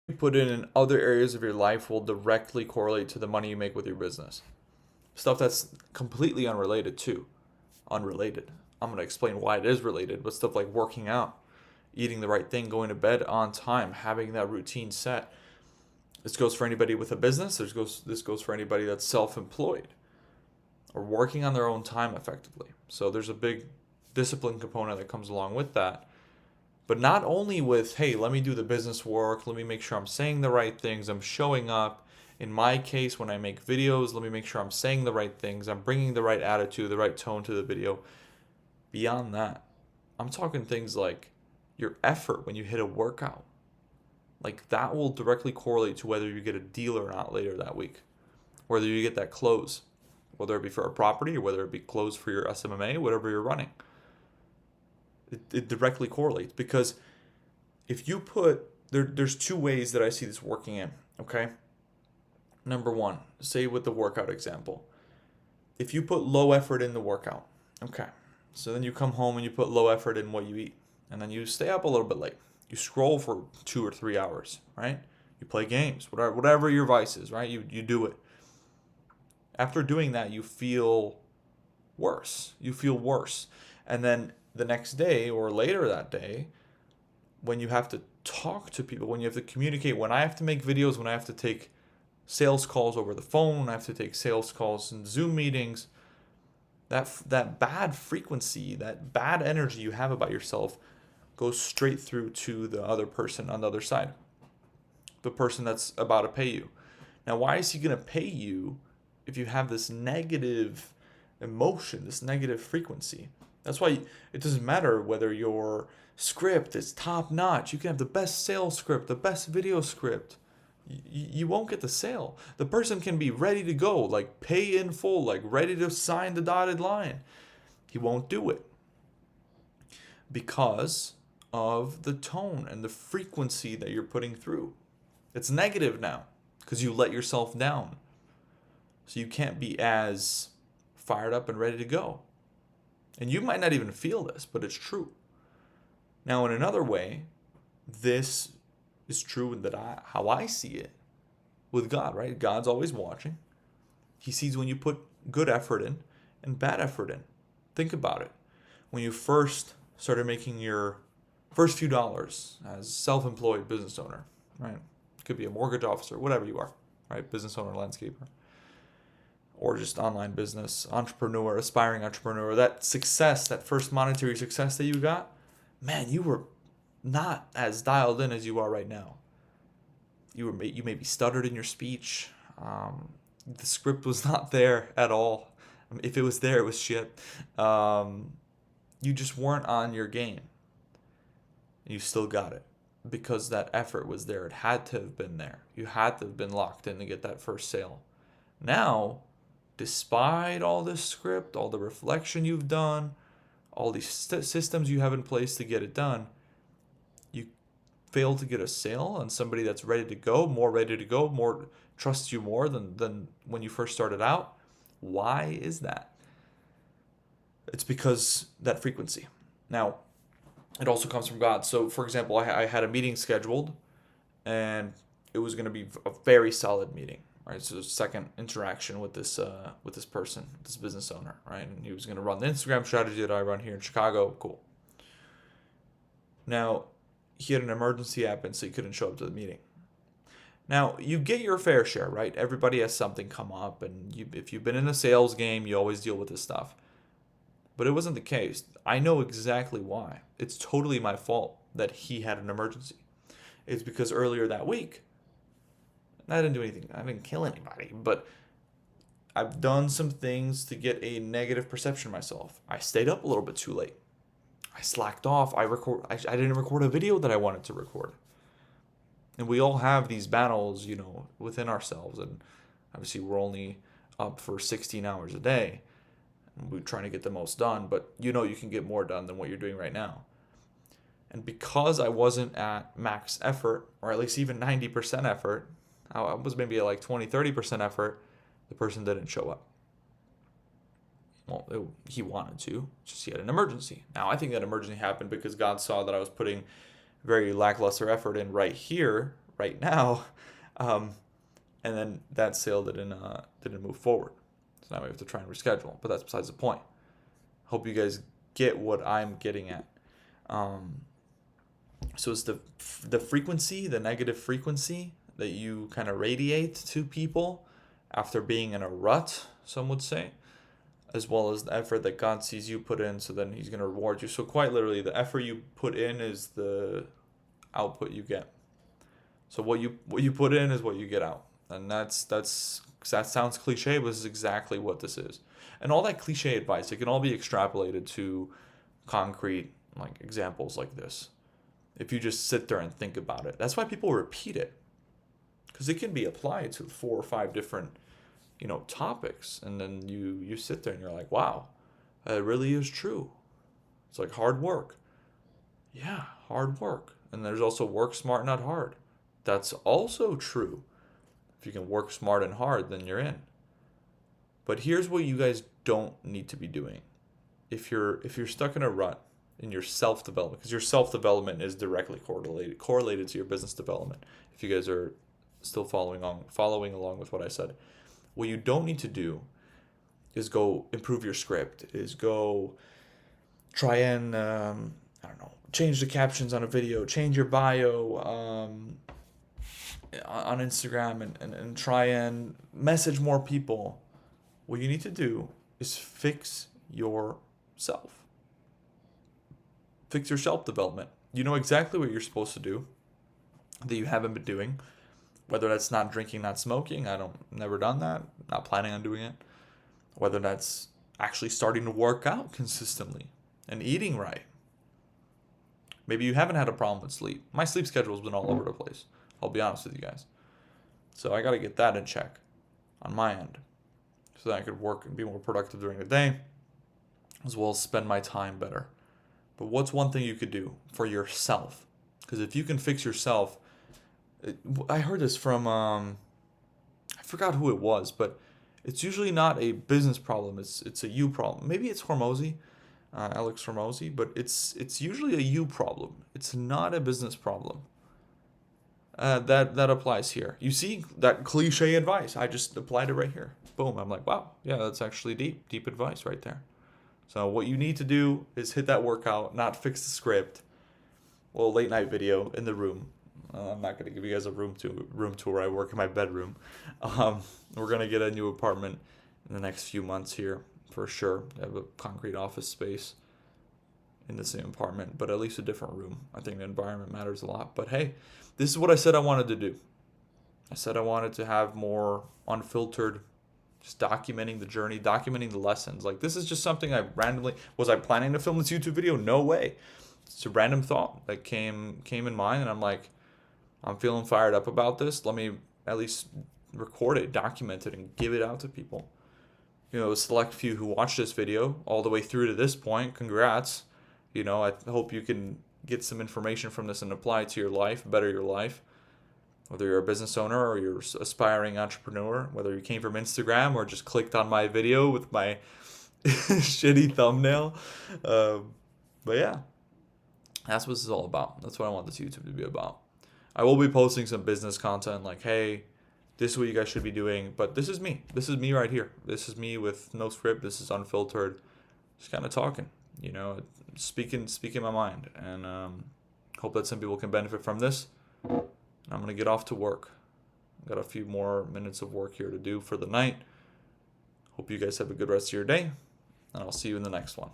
you put in other areas of your life will directly correlate to the money you make with your business. Stuff that's completely unrelated too. Unrelated. I'm going to explain why it is related, but stuff like working out, eating the right thing, going to bed on time, having that routine set. This goes for anybody with a business. This goes for anybody that's self-employed or working on their own time effectively. So there's a big discipline component that comes along with that. But not only with, hey, let me do the business work, let me make sure I'm saying the right things, I'm showing up. In my case, when I make videos, let me make sure I'm saying the right things, I'm bringing the right attitude, the right tone to the video. Beyond that, I'm talking things like your effort when you hit a workout. Like that will directly correlate to whether you get a deal or not later that week, whether you get that close, whether it be for a property or whether it be close for your SMMA, whatever you're running. It directly correlates because if you put there's two ways that I see this working in. Okay, number one, say with the workout example, if you put low effort in the workout, okay, so then you come home and you put low effort in what you eat, and then you stay up a little bit late. You scroll for 2 or 3 hours, right? You play games, whatever your vice is, right? You do it. After doing that, you feel worse. You feel worse, and then the next day or later that day, when you have to talk to people, when you have to communicate, when I have to make videos, when I have to take sales calls over the phone, I have to take sales calls in Zoom meetings, that bad frequency, that bad energy you have about yourself goes straight through to the other person on the other side, the person that's about to pay you. Now, why is he going to pay you if you have this negative emotion, this negative frequency? That's why it doesn't matter whether your script is top notch. You can have the best sales script, the best video script. You won't get the sale. The person can be ready to go, like pay in full, like ready to sign the dotted line. He won't do it because of the tone and the frequency that you're putting through. It's negative now because you let yourself down. So you can't be as fired up and ready to go. And you might not even feel this, but it's true. Now, in another way, this is true that how I see it with God, right? God's always watching. He sees when you put good effort in and bad effort in. Think about it. When you first started making your first few dollars as self-employed business owner, right? Could be a mortgage officer, whatever you are, right? Business owner, landscaper, or just online business, entrepreneur, aspiring entrepreneur, that success, that first monetary success that you got, man, you were not as dialed in as you are right now. You maybe stuttered in your speech. The script was not there at all. I mean, if it was there, it was shit. You just weren't on your game. You still got it because that effort was there. It had to have been there. You had to have been locked in to get that first sale. Now, despite all this script, all the reflection you've done, all these systems you have in place to get it done, you fail to get a sale on somebody that's ready to go, more trusts you more than when you first started out. Why is that? It's because that frequency. Now, it also comes from God. So, for example, I had a meeting scheduled, and it was going to be a very solid meeting. Right, so second interaction with this person, this business owner, right, and he was going to run the Instagram strategy that I run here in Chicago. Cool. Now, he had an emergency happen, so he couldn't show up to the meeting. Now, you get your fair share, right? Everybody has something come up, and if you've been in a sales game, you always deal with this stuff. But it wasn't the case. I know exactly why. It's totally my fault that he had an emergency. It's because earlier that week, I didn't do anything. I didn't kill anybody, but I've done some things to get a negative perception of myself. I stayed up a little bit too late. I slacked off. I didn't record a video that I wanted to record. And we all have these battles, within ourselves. And obviously we're only up for 16 hours a day. And we're trying to get the most done, but you can get more done than what you're doing right now. And because I wasn't at max effort, or at least even 90% effort, I was maybe at like 20-30% effort, the person didn't show up. Well, he wanted to, just he had an emergency. Now, I think that emergency happened because God saw that I was putting very lackluster effort in right here, right now. Um, and then that sale didn't move forward. So now we have to try and reschedule. But that's besides the point. Hope you guys get what I'm getting at. Um, so it's the frequency, the negative frequency that you kind of radiate to people after being in a rut, some would say, as well as the effort that God sees you put in, so then He's going to reward you. So quite literally, the effort you put in is the output you get. So what you put in is what you get out, and that sounds cliche, but this is exactly what this is. And all that cliche advice, it can all be extrapolated to concrete like examples like this. If you just sit there and think about it, that's why people repeat it, because it can be applied to 4 or 5 different topics, and then you sit there and you're like, wow, it really is true. It's like hard work. Yeah, hard work. And there's also work smart, not hard. That's also true. If you can work smart and hard, then you're in. But here's what you guys don't need to be doing. If you're stuck in a rut in your self-development, because your self-development is directly correlated to your business development. If you guys are still following along with what I said, what you don't need to do is go improve your script, is go try and I don't know, change the captions on a video, change your bio on Instagram, and try and message more people. What you need to do is fix yourself. Fix your self-development. You know exactly what you're supposed to do that you haven't been doing. Whether that's not drinking, not smoking, never done that, not planning on doing it. Whether that's actually starting to work out consistently and eating right. Maybe you haven't had a problem with sleep. My sleep schedule's been all over the place. I'll be honest with you guys. So I got to get that in check on my end so that I could work and be more productive during the day, as well as spend my time better. But what's one thing you could do for yourself? Because if you can fix yourself, I heard this from, I forgot who it was, but it's usually not a business problem. It's a you problem. Maybe it's Hormozy, Alex Hormozy, but it's usually a you problem. It's not a business problem. That applies here. You see that cliche advice? I just applied it right here. Boom. I'm like, wow, yeah, that's actually deep advice right there. So what you need to do is hit that workout, not fix the script. Well, late night video in the room. I'm not gonna give you guys a room tour. I work in my bedroom. We're gonna get a new apartment in the next few months here for sure. I have a concrete office space in the same apartment, but at least a different room. I think the environment matters a lot. But hey, this is what I said I wanted to do. I said I wanted to have more unfiltered, just documenting the journey, documenting the lessons. Like, this is just something was I planning to film this YouTube video? No way. It's a random thought that came in mind, and I'm like, I'm feeling fired up about this. Let me at least record it, document it, and give it out to people. A select few who watch this video all the way through to this point, congrats. I hope you can get some information from this and apply it to your life, better your life. Whether you're a business owner or you're an aspiring entrepreneur, whether you came from Instagram or just clicked on my video with my shitty thumbnail. But yeah, that's what this is all about. That's what I want this YouTube to be about. I will be posting some business content like, hey, this is what you guys should be doing. But this is me. This is me right here. This is me with no script. This is unfiltered. Just kind of talking, speaking my mind. And hope that some people can benefit from this. I'm going to get off to work. Got a few more minutes of work here to do for the night. Hope you guys have a good rest of your day. And I'll see you in the next one.